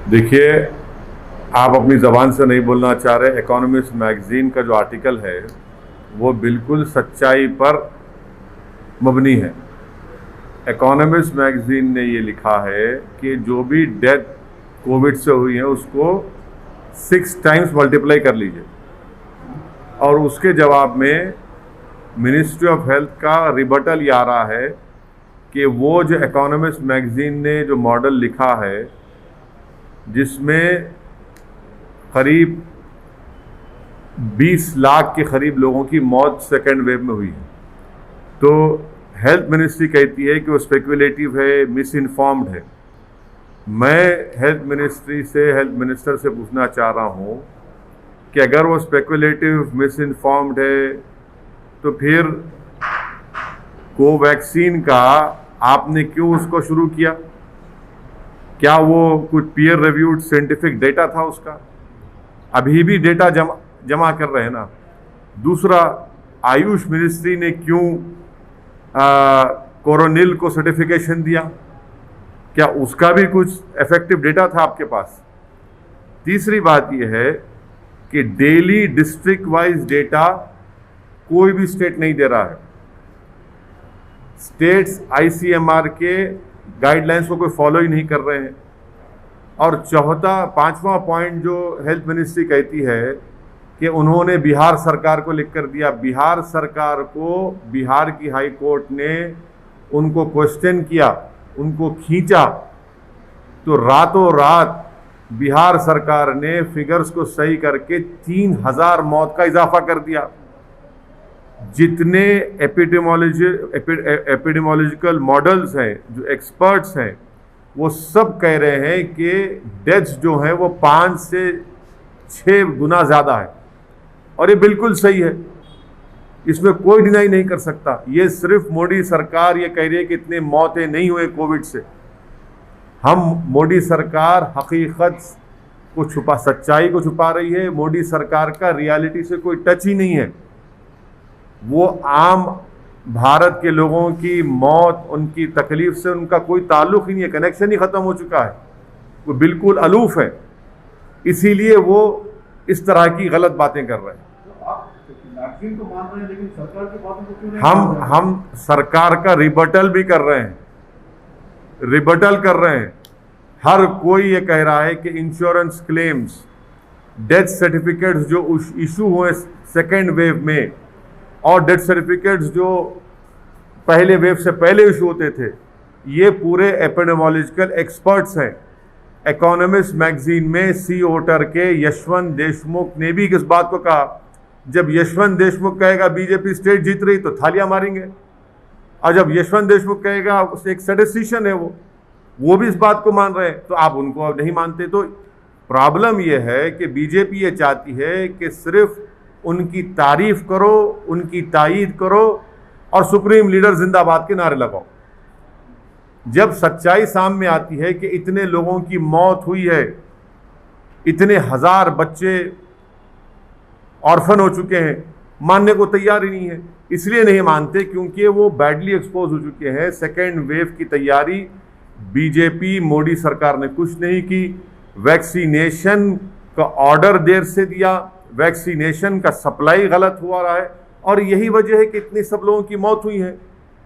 देखिए, आप अपनी ज़बान से नहीं बोलना चाह रहे। इकोनॉमिस्ट मैगज़ीन का जो आर्टिकल है वो बिल्कुल सच्चाई पर मबनी है। इकोनॉमिस्ट मैगज़ीन ने ये लिखा है कि जो भी डेथ कोविड से हुई है उसको 6 टाइम्स मल्टीप्लाई कर लीजिए, और उसके जवाब में मिनिस्ट्री ऑफ हेल्थ का रिबटल ये आ रहा है कि वो जो इकोनॉमिस्ट मैगज़ीन ने जो मॉडल लिखा है जिसमें करीब 20 लाख के करीब लोगों की मौत सेकेंड वेव में हुई है, तो हेल्थ मिनिस्ट्री कहती है कि वो स्पेकुलेटिव है, मिस इन्फॉर्म्ड है। मैं हेल्थ मिनिस्टर से पूछना चाह रहा हूँ कि अगर वो स्पेकुलेटिव, मिस इन्फॉर्म्ड है तो फिर कोवैक्सीन का आपने क्यों उसको शुरू किया? क्या वो कुछ पीयर रिव्यूड साइंटिफिक डेटा था उसका? अभी भी डेटा जमा कर रहे हैं ना। दूसरा, आयुष मिनिस्ट्री ने क्यों कोरोनिल को सर्टिफिकेशन दिया? क्या उसका भी कुछ इफेक्टिव डेटा था आपके पास? तीसरी बात यह है कि डेली डिस्ट्रिक्ट वाइज डेटा कोई भी स्टेट नहीं दे रहा है। स्टेट्स आईसीएमआर के गाइडलाइंस को कोई फॉलो ही नहीं कर रहे हैं। और पांचवा पॉइंट जो हेल्थ मिनिस्ट्री कहती है कि उन्होंने बिहार सरकार को लिख कर दिया। बिहार सरकार को बिहार की हाई कोर्ट ने उनको क्वेश्चन किया, उनको खींचा, तो रातों रात बिहार सरकार ने फिगर्स को सही करके 3000 मौत का इजाफा कर दिया। जितने एपिडेमोलॉजिकल मॉडल्स हैं, जो एक्सपर्ट्स हैं, वो सब कह रहे हैं कि डेथ्स जो हैं वो 5 से 6 गुना ज़्यादा है, और ये बिल्कुल सही है, इसमें कोई डिनाई नहीं कर सकता। ये सिर्फ मोदी सरकार ये कह रही है कि इतने मौतें नहीं हुए कोविड से। मोदी सरकार हकीकत को सच्चाई को छुपा रही है। मोदी सरकार का रियलिटी से कोई टच ही नहीं है। वो आम भारत के लोगों की मौत, उनकी तकलीफ से उनका कोई ताल्लुक ही नहीं है, कनेक्शन ही खत्म हो चुका है, वो बिल्कुल अलूफ है। इसीलिए वो इस तरह की गलत बातें कर रहे हैं। वैक्सीन को मान रहे हैं लेकिन सरकार की बातों को क्यों नहीं? हम सरकार का रिबटल भी कर रहे हैं, हर कोई ये कह रहा है कि इंश्योरेंस क्लेम्स, डेथ सर्टिफिकेट्स जो इशू हुए सेकेंड वेव में, और डेथ सर्टिफिकेट्स जो पहले वेव से पहले इशू होते थे, ये पूरे एपिडेमोलॉजिकल एक्सपर्ट्स हैं। इकोनॉमिस्ट मैगजीन में सी ओटर के यशवंत देशमुख ने भी इस बात को कहा। जब यशवंत देशमुख कहेगा बीजेपी स्टेट जीत रही तो थालियां मारेंगे, और जब यशवंत देशमुख कहेगा एक स्टैटिस्टिशियन है वो भी इस बात को मान रहे हैं, तो आप उनको अब नहीं मानते। तो प्रॉब्लम यह है कि बीजेपी ये चाहती है कि सिर्फ उनकी तारीफ करो, उनकी तायीद करो और सुप्रीम लीडर जिंदाबाद के नारे लगाओ। जब सच्चाई सामने आती है कि इतने लोगों की मौत हुई है, इतने हजार बच्चे ऑर्फन हो चुके हैं, मानने को तैयार ही नहीं है। इसलिए नहीं मानते क्योंकि वो बैडली एक्सपोज हो चुके हैं। सेकेंड वेव की तैयारी बीजेपी मोदी सरकार ने कुछ नहीं की। वैक्सीनेशन का ऑर्डर देर से दिया, वैक्सीनेशन का सप्लाई गलत हुआ रहा है, और यही वजह है कि इतनी सब लोगों की मौत हुई है।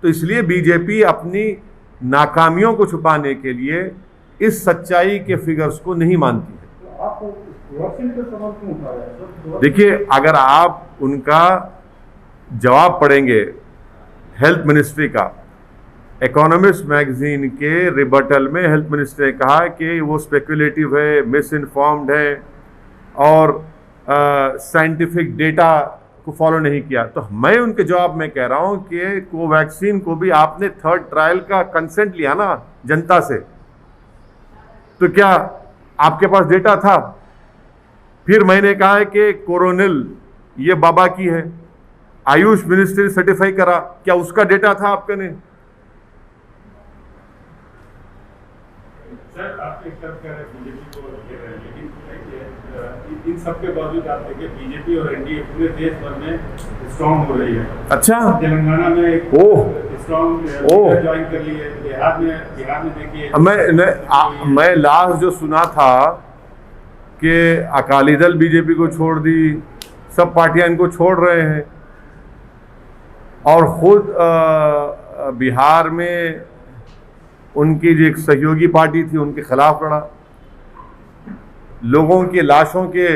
तो इसलिए बीजेपी अपनी नाकामियों को छुपाने के लिए इस सच्चाई के फिगर्स को नहीं मानती है। तो आप वैक्सीन का सवाल क्यों उठा रहे हैं? देखिए, अगर आप उनका जवाब पढ़ेंगे हेल्थ मिनिस्ट्री का, इकोनॉमिस्ट मैगजीन के रिबटल में हेल्थ मिनिस्ट्री ने कहा कि वो स्पेकुलेटिव है, मिस इन्फॉर्म्ड है, और साइंटिफिक डेटा को फॉलो नहीं किया। तो मैं उनके जवाब में कह रहा हूं कि कोवैक्सीन को भी आपने 3rd ट्रायल का कंसेंट लिया ना जनता से, तो क्या आपके पास डेटा था? फिर मैंने कहा है कि कोरोनिल ये बाबा की है, आयुष मिनिस्ट्री सर्टिफाई करा, क्या उसका डेटा था आपके ने? सर, आप एक तरफ कह रहे हैं बीजेपी को घेर रहे हैं, लेकिन इन सबके बावजूद आप देखिए बीजेपी और एनडीए पूरे देश भर में स्ट्रांग हो रही है। अच्छा, तेलंगाना में एक स्ट्रॉन्ग ओह। ज्वाइन कर ली है। बिहार में देखिए मैं लास्ट जो सुना था कि अकाली दल बीजेपी को छोड़ दी, सब पार्टियां इनको छोड़ रहे हैं, और खुद बिहार में उनकी जो एक सहयोगी पार्टी थी उनके खिलाफ लड़ा। लोगों की लाशों के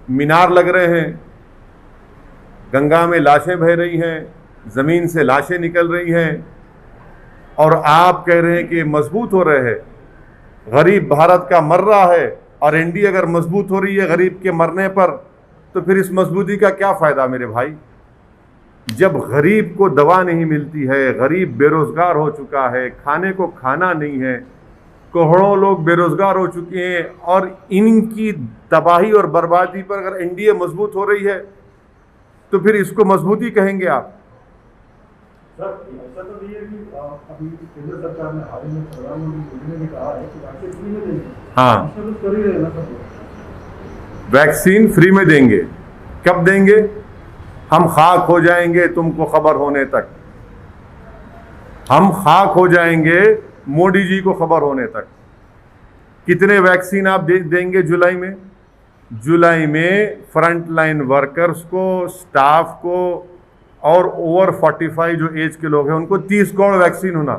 मीनार लग रहे हैं, गंगा में लाशें बह रही हैं, ज़मीन से लाशें निकल रही हैं, और आप कह रहे हैं कि मजबूत हो रहे हैं। गरीब भारत का मर रहा है, और एनडीए अगर मजबूत हो रही है गरीब के मरने पर, तो फिर इस मजबूती का क्या फ़ायदा मेरे भाई? जब गरीब को दवा नहीं मिलती है, गरीब बेरोज़गार हो चुका है, खाने को खाना नहीं है, करोड़ों लोग बेरोज़गार हो चुके हैं, और इनकी तबाही और बर्बादी पर अगर एनडीए मजबूत हो रही है तो फिर इसको मजबूती कहेंगे आप? सर ऐसा तो नहीं है कि अभी केंद्र सरकार ने हाल ही में प्रधानमंत्री मोदी ने भी कहा है कि वैक्सीन फ्री में देंगे। हाँ, इसमें तो कर ही रहे हैं ना सब। वैक्सीन फ्री में देंगे। कब देंगे? हम खाक हो जाएंगे तुमको खबर होने तक। हम खाक हो जाएंगे मोदी जी को खबर होने तक। कितने वैक्सीन आप देंगे जुलाई में? जुलाई में फ्रंट लाइन वर्कर्स को, स्टाफ को, और ओवर 45 जो एज के लोग हैं उनको 30 करोड़ वैक्सीन होना।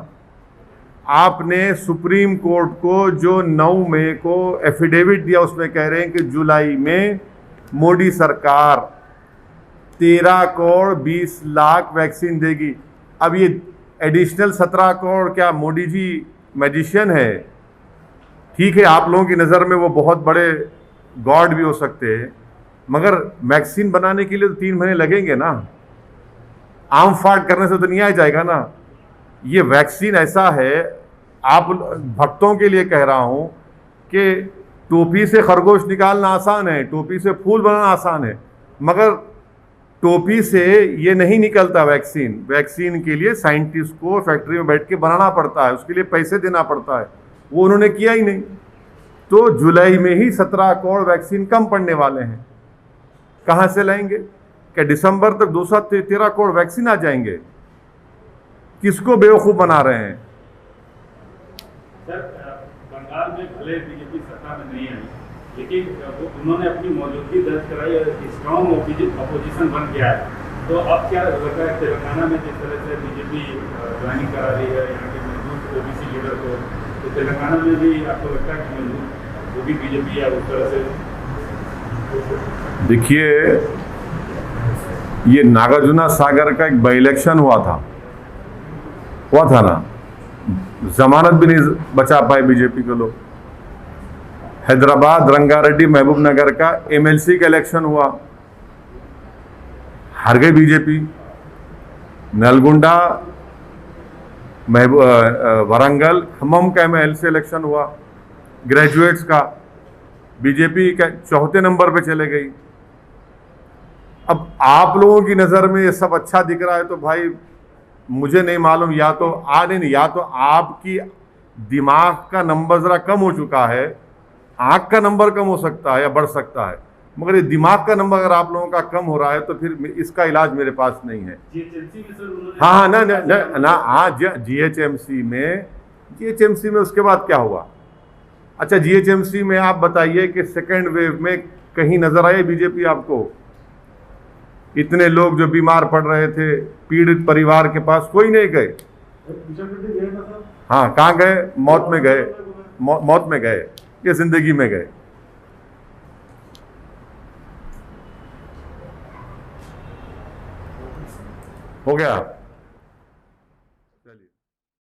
आपने सुप्रीम कोर्ट को जो 9 मई को एफिडेविट दिया उसमें कह रहे हैं कि जुलाई में मोदी सरकार 13 करोड़ 20 लाख वैक्सीन देगी। अब ये एडिशनल 17 करोड़ क्या मोदी जी मैजिशियन है? ठीक है, आप लोगों की नज़र में वो बहुत बड़े गॉड भी हो सकते हैं, मगर वैक्सीन बनाने के लिए तो 3 महीने लगेंगे ना। आम फाट करने से तो नहीं आ जाएगा ना। ये वैक्सीन ऐसा है, आप भक्तों के लिए कह रहा हूँ कि टोपी से खरगोश निकालना आसान है, टोपी से फूल बनाना आसान है, मगर टोपी से ये नहीं निकलता वैक्सीन। वैक्सीन के लिए साइंटिस्ट को फैक्ट्री में बैठ के बनाना पड़ता है, उसके लिए पैसे देना पड़ता है, वो उन्होंने किया ही नहीं। तो जुलाई में ही 17 करोड़ वैक्सीन कम पड़ने वाले हैं। कहाँ से लाएंगे? क्या दिसंबर तक 213 करोड़ वैक्सीन आ जाएंगे? किसको बेवकूफ़ बना रहे हैं? सर बंगाल में भले बीजेपी सत्ता में नहीं आई, लेकिन उन्होंने अपनी मौजूदगी दर्ज कराई और स्ट्रॉन्ग अपोजिशन बन गया है। तो अब क्या लगता है तेलंगाना में जिस तरह से बीजेपी ज्वाइनिंग करा रही है यहाँ के मजबूत ओबीसी लीडर को, तो तेलंगाना में भी आपको लगता है कि मजबूत वो भी बीजेपी है उस तरह से? देखिए, ये नागार्जुना सागर का एक बाई इलेक्शन हुआ था ना, जमानत भी नहीं बचा पाए बीजेपी के लोग। हैदराबाद रंगारेड्डी महबूब नगर का एमएलसी का इलेक्शन हुआ, हार गई बीजेपी। नलगुंडा वरंगल खम्मम का एमएलसी इलेक्शन हुआ ग्रेजुएट्स का, बीजेपी का 4थे नंबर पे चले गई। अब आप लोगों की नज़र में ये सब अच्छा दिख रहा है तो भाई मुझे नहीं मालूम, या तो आपकी दिमाग का नंबर ज़रा कम हो चुका है, आँख का नंबर कम हो सकता है या बढ़ सकता है, मगर ये दिमाग का नंबर अगर आप लोगों का कम हो रहा है तो फिर इसका इलाज मेरे पास नहीं है। जीएचएमसी में सर उन्होंने हाँ ना हाँ, जीएचएमसी में उसके बाद क्या हुआ? अच्छा, जीएचएमसी में आप बताइए कि सेकेंड वेव में कहीं नजर आए बीजेपी आपको? इतने लोग जो बीमार पड़ रहे थे, पीड़ित परिवार के पास कोई नहीं गए। किशन रेड्डी गए ना सर? हाँ, कहाँ गए? मौत में गए, मौत में गए या जिंदगी में गए? हो गया।